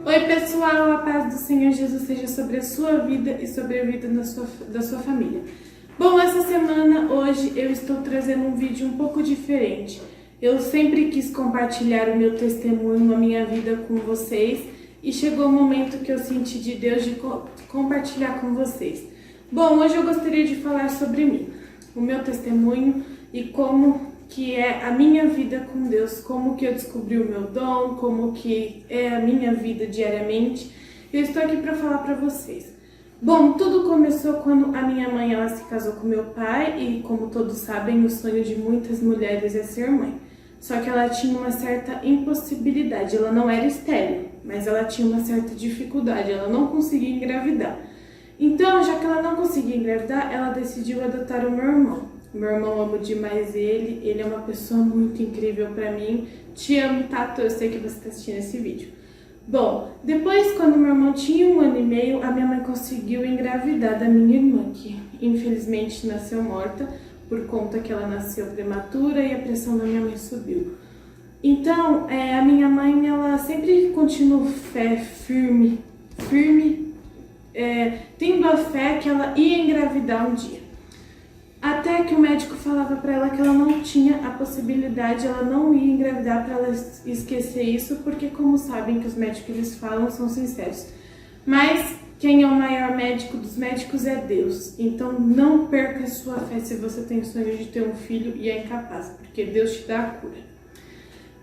Oi pessoal, a paz do Senhor Jesus seja sobre a sua vida e sobre a vida da sua família. Bom, essa semana, hoje, eu estou trazendo um vídeo um pouco diferente. Eu sempre quis compartilhar o meu testemunho, a minha vida com vocês e chegou o momento que eu senti de Deus de compartilhar com vocês. Bom, hoje eu gostaria de falar sobre mim, o meu testemunho e como que é a minha vida com Deus, como que eu descobri o meu dom, como que é a minha vida diariamente. Eu estou aqui para falar para vocês. Bom, tudo começou quando a minha mãe ela se casou com meu pai e, como todos sabem, o sonho de muitas mulheres é ser mãe. Só que ela tinha uma certa impossibilidade, ela não era estéril, mas ela tinha uma certa dificuldade, ela não conseguia engravidar. Então, já que ela não conseguia engravidar, ela decidiu adotar o meu irmão. Meu irmão, amo demais ele é uma pessoa muito incrível pra mim. Te amo, Tato, eu sei que você tá assistindo esse vídeo. Bom, depois, quando meu irmão tinha 1 ano e meio, a minha mãe conseguiu engravidar da minha irmã, que infelizmente nasceu morta, por conta que ela nasceu prematura e a pressão da minha mãe subiu. Então, a minha mãe, ela sempre continuou firme, tendo a fé que ela ia engravidar um dia. Até que o médico falava para ela que ela não tinha a possibilidade, ela não ia engravidar, para ela esquecer isso, porque como sabem que os médicos eles falam, são sinceros. Mas quem é o maior médico dos médicos é Deus. Então não perca a sua fé se você tem o sonho de ter um filho e é incapaz, porque Deus te dá a cura.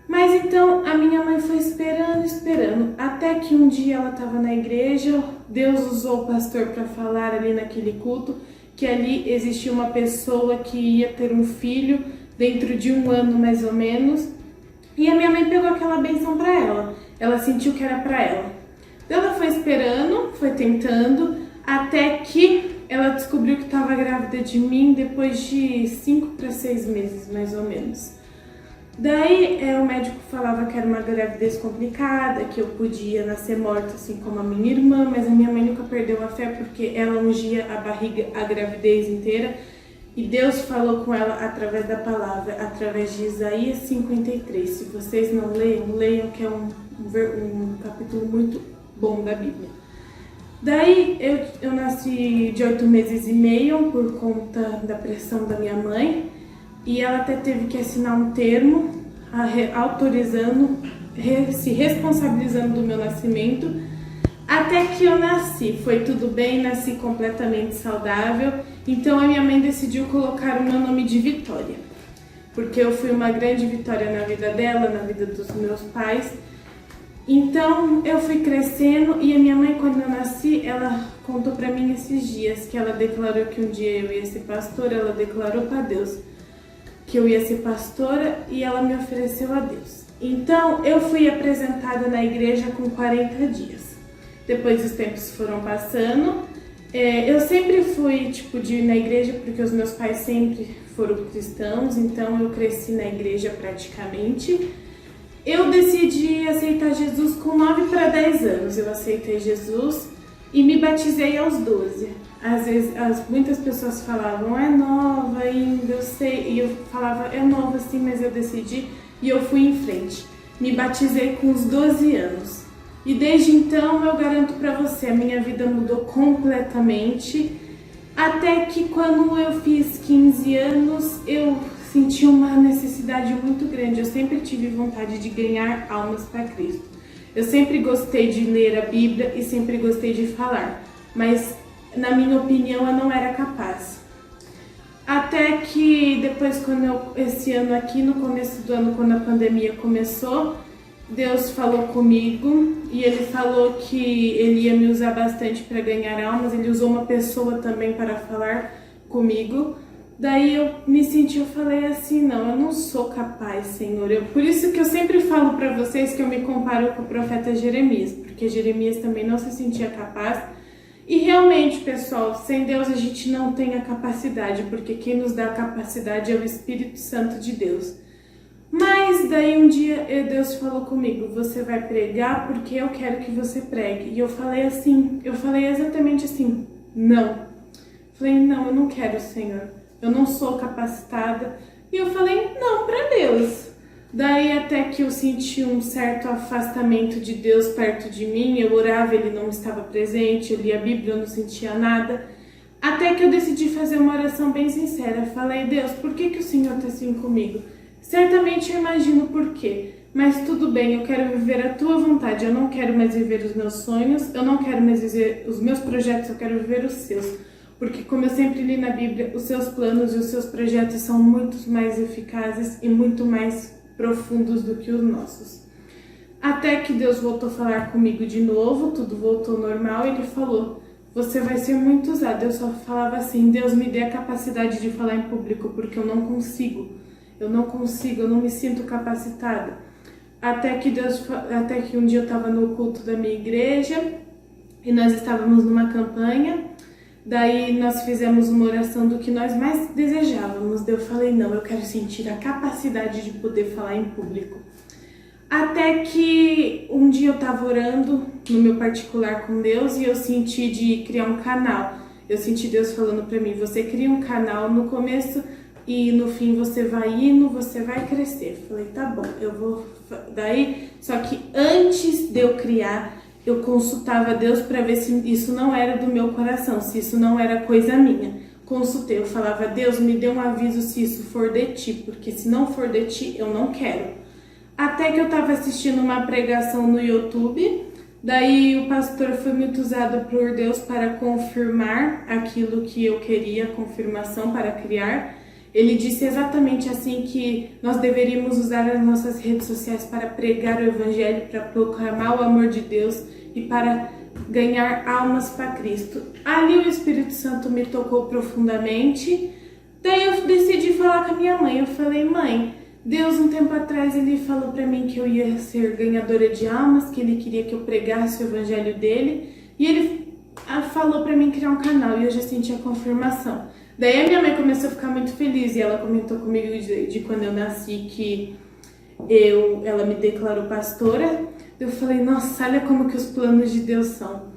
Mas então a minha mãe foi esperando, até que um dia ela estava na igreja, Deus usou o pastor para falar ali naquele culto, que ali existia uma pessoa que ia ter um filho dentro de 1 ano mais ou menos, e a minha mãe pegou aquela bênção para ela, ela sentiu que era para ela. Ela foi esperando, foi tentando, até que ela descobriu que estava grávida de mim depois de 5 para 6 meses mais ou menos. Daí o médico falava que era uma gravidez complicada, que eu podia nascer morta assim como a minha irmã, mas a minha mãe nunca perdeu a fé porque ela ungia a barriga a gravidez inteira e Deus falou com ela através da palavra, através de Isaías 53. Se vocês não leiam que é um capítulo muito bom da Bíblia. Daí eu nasci de 8 meses e meio por conta da pressão da minha mãe. E ela até teve que assinar um termo autorizando, se responsabilizando do meu nascimento, até que eu nasci. Foi tudo bem, nasci completamente saudável. Então a minha mãe decidiu colocar o meu nome de Vitória, porque eu fui uma grande vitória na vida dela, na vida dos meus pais. Então eu fui crescendo e a minha mãe, quando eu nasci, ela contou pra mim esses dias que ela declarou que um dia eu ia ser pastora, ela declarou pra Deus que eu ia ser pastora e ela me ofereceu a Deus. Então, eu fui apresentada na igreja com 40 dias. Depois os tempos foram passando. Eu sempre fui, de ir na igreja porque os meus pais sempre foram cristãos, então eu cresci na igreja praticamente. Eu decidi aceitar Jesus com 9 para 10 anos. Eu aceitei Jesus e me batizei aos 12. Às vezes, muitas pessoas falavam, é nova ainda, eu sei, e eu falava, é nova sim, mas eu decidi e eu fui em frente. Me batizei com os 12 anos. E desde então, eu garanto pra você, a minha vida mudou completamente, até que quando eu fiz 15 anos, eu senti uma necessidade muito grande. Eu sempre tive vontade de ganhar almas para Cristo. Eu sempre gostei de ler a Bíblia e sempre gostei de falar, mas na minha opinião, eu não era capaz. Até que depois, esse ano aqui, no começo do ano, quando a pandemia começou, Deus falou comigo e Ele falou que Ele ia me usar bastante para ganhar almas. Ele usou uma pessoa também para falar comigo. Daí eu me senti, eu falei assim, não, eu não sou capaz, Senhor. Por isso que eu sempre falo para vocês que eu me comparo com o profeta Jeremias, porque Jeremias também não se sentia capaz. E realmente, pessoal, sem Deus a gente não tem a capacidade, porque quem nos dá a capacidade é o Espírito Santo de Deus. Mas daí um dia Deus falou comigo, você vai pregar porque eu quero que você pregue. E eu falei exatamente assim, não. Falei, não, eu não quero, Senhor, eu não sou capacitada. E eu falei, não, para Deus. Daí até que eu senti um certo afastamento de Deus perto de mim, eu orava, Ele não estava presente, eu lia a Bíblia, eu não sentia nada. Até que eu decidi fazer uma oração bem sincera. Falei, Deus, por que o Senhor está assim comigo? Certamente eu imagino por quê, mas tudo bem, eu quero viver a Tua vontade, eu não quero mais viver os meus sonhos, eu não quero mais viver os meus projetos, eu quero viver os Seus. Porque como eu sempre li na Bíblia, os Seus planos e os Seus projetos são muito mais eficazes e muito mais profundos do que os nossos. Até que Deus voltou a falar comigo de novo, tudo voltou ao normal, e Ele falou, você vai ser muito usado. Eu só falava assim, Deus me dê a capacidade de falar em público, porque eu não consigo, eu não me sinto capacitada. Até que um dia eu estava no culto da minha igreja, e nós estávamos numa campanha, daí nós fizemos uma oração do que nós mais desejávamos. Daí eu falei, não, eu quero sentir a capacidade de poder falar em público. Até que um dia eu estava orando no meu particular com Deus e eu senti de criar um canal. Eu senti Deus falando para mim, você cria um canal no começo e no fim você vai indo, você vai crescer. Eu falei, tá bom, eu vou... Daí, só que antes de eu criar, eu consultava Deus para ver se isso não era do meu coração, se isso não era coisa minha. Consultei, eu falava, Deus, me dê um aviso se isso for de Ti, porque se não for de Ti, eu não quero. Até que eu estava assistindo uma pregação no YouTube, daí o pastor foi muito usado por Deus para confirmar aquilo que eu queria, confirmação para criar. Ele disse exatamente assim que nós deveríamos usar as nossas redes sociais para pregar o Evangelho, para proclamar o amor de Deus e para ganhar almas para Cristo. Ali o Espírito Santo me tocou profundamente, daí eu decidi falar com a minha mãe. Eu falei, mãe, Deus um tempo atrás ele falou para mim que eu ia ser ganhadora de almas, que ele queria que eu pregasse o Evangelho dele, e ele falou para mim criar um canal, e eu já senti a confirmação. Daí a minha mãe começou a ficar muito feliz, e ela comentou comigo de quando eu nasci que ela me declarou pastora. Eu falei, nossa, olha como que os planos de Deus são.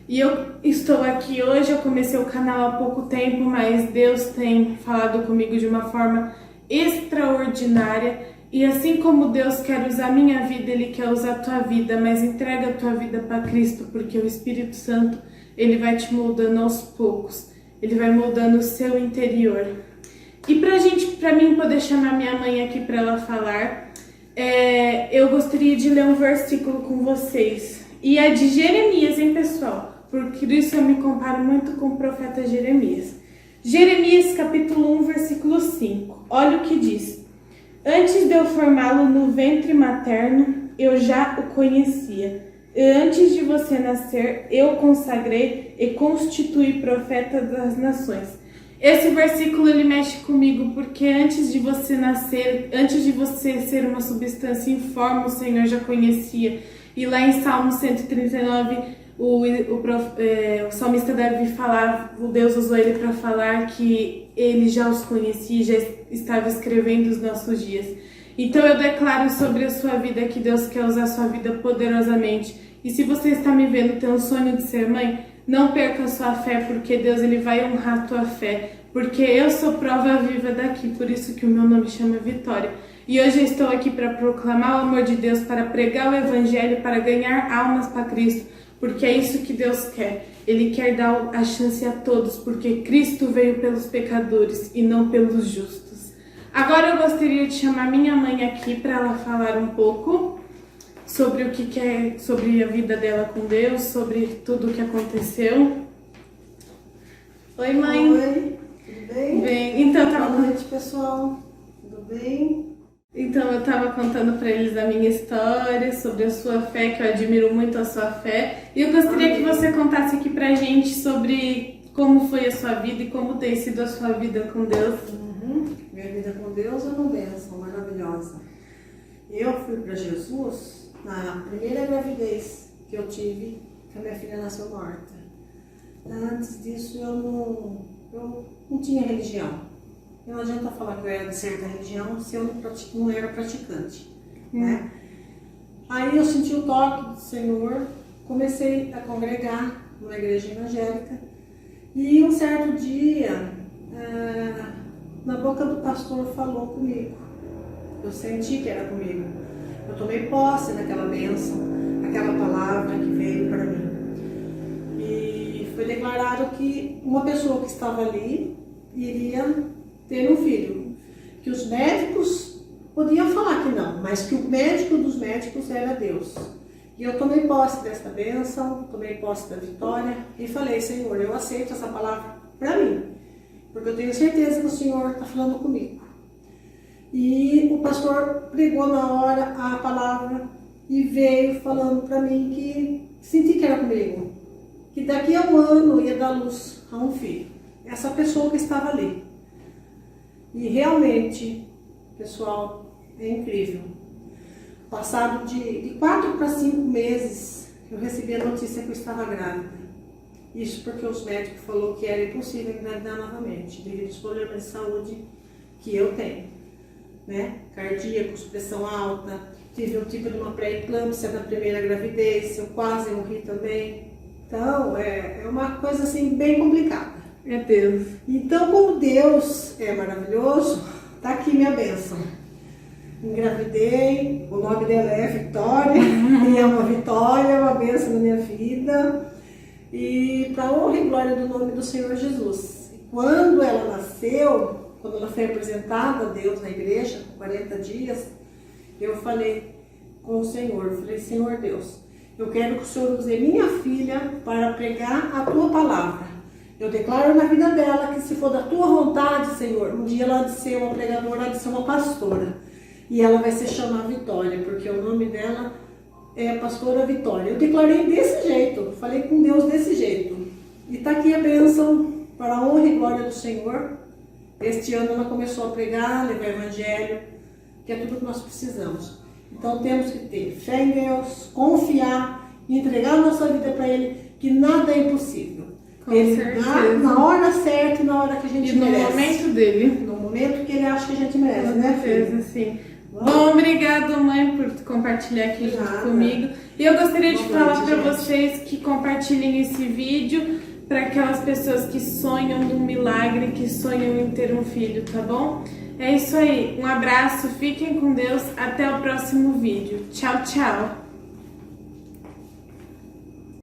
E eu estou aqui hoje, eu comecei o canal há pouco tempo, mas Deus tem falado comigo de uma forma extraordinária. E assim como Deus quer usar a minha vida, Ele quer usar a tua vida, mas entrega a tua vida para Cristo, porque o Espírito Santo, Ele vai te moldando aos poucos. Ele vai moldando o seu interior. E pra mim poder chamar minha mãe aqui para ela falar, eu gostaria de ler um versículo com vocês. E é de Jeremias, hein, pessoal? Por isso eu me comparo muito com o profeta Jeremias. Jeremias, capítulo 1, versículo 5. Olha o que diz. Antes de eu formá-lo no ventre materno, eu já o conhecia. Antes de você nascer, eu consagrei e constituí profeta das nações. Esse versículo ele mexe comigo porque antes de você nascer, antes de você ser uma substância informe, o Senhor já conhecia. E lá em Salmo 139, o salmista deve falar, o Deus usou ele para falar que ele já os conhecia, já estava escrevendo os nossos dias. Então eu declaro sobre a sua vida que Deus quer usar a sua vida poderosamente. E se você está me vendo ter um sonho de ser mãe, não perca a sua fé, porque Deus ele vai honrar a tua fé. Porque eu sou prova viva daqui, por isso que o meu nome chama Vitória. E hoje eu estou aqui para proclamar o amor de Deus, para pregar o Evangelho, para ganhar almas para Cristo. Porque é isso que Deus quer. Ele quer dar a chance a todos, porque Cristo veio pelos pecadores e não pelos justos. Agora eu gostaria de chamar minha mãe aqui para ela falar um pouco sobre o que é, sobre a vida dela com Deus, sobre tudo o que aconteceu. Oi, mãe. Oi, tudo bem? Bem, então Boa noite, pessoal. Tudo bem? Então eu estava contando para eles a minha história sobre a sua fé, que eu admiro muito a sua fé. E eu gostaria que você contasse aqui pra gente sobre como foi a sua vida e como tem sido a sua vida com Deus. Minha vida com Deus é uma bênção maravilhosa. Eu fui para Jesus na primeira gravidez que eu tive, que a minha filha nasceu morta. Antes disso eu não tinha religião. Não adianta falar que eu era de certa religião se eu não era praticante, né? Aí eu senti o toque do Senhor, comecei a congregar numa igreja evangélica e um certo dia, na boca do pastor falou comigo. Eu senti que era comigo. Eu tomei posse daquela bênção, aquela palavra que veio para mim. E foi declarado que uma pessoa que estava ali iria ter um filho. Que os médicos podiam falar que não, mas que o médico dos médicos era Deus. E eu tomei posse desta bênção, tomei posse da vitória e falei, Senhor, eu aceito essa palavra para mim, porque eu tenho certeza que o Senhor está falando comigo. E o pastor pregou na hora a palavra e veio falando para mim que senti que era comigo, que daqui a um ano ia dar luz a um filho. Essa pessoa que estava ali. E realmente, pessoal, é incrível. Passado de 4 para 5 meses, eu recebi a notícia que eu estava grávida. Isso porque os médicos falaram que era impossível engravidar novamente, devido aos problemas de saúde que eu tenho, né? Cardíacos, pressão alta, tive um tipo de uma pré-eclâmpsia na primeira gravidez, eu quase morri também. Então, é uma coisa assim bem complicada. É Deus. Então, como Deus é maravilhoso, tá aqui minha bênção. Engravidei, o nome dela é Vitória, e é uma vitória, é uma bênção na minha vida. E para honra e glória do nome do Senhor Jesus. E quando ela nasceu, quando ela foi apresentada a Deus na igreja, 40 dias, eu falei com o Senhor, eu falei, Senhor Deus, eu quero que o Senhor use minha filha para pregar a tua palavra. Eu declaro na vida dela que se for da tua vontade, Senhor, um dia ela há de ser uma pregadora, ela há de ser uma pastora. E ela vai se chamar Vitória, porque o nome dela é Pastora Vitória. Eu declarei desse jeito, falei com Deus desse jeito. E está aqui a bênção para a honra e glória do Senhor. Este ano ela começou a pregar, levar o evangelho, que é tudo que nós precisamos. Então temos que ter fé em Deus, confiar e entregar a nossa vida para Ele, que nada é impossível. Com Ele certeza. dá na hora certa e na hora que a gente merece. No momento dele. No momento que Ele acha que a gente merece, Com né, certeza, filho? sim. Bom, obrigada, mãe, por compartilhar aqui junto Nada. comigo. E eu gostaria de Boa falar noite, para gente. vocês que compartilhem esse vídeo para aquelas pessoas que sonham num milagre, que sonham em ter um filho, tá bom? É isso aí. Um abraço, fiquem com Deus. Até o próximo vídeo. Tchau, tchau.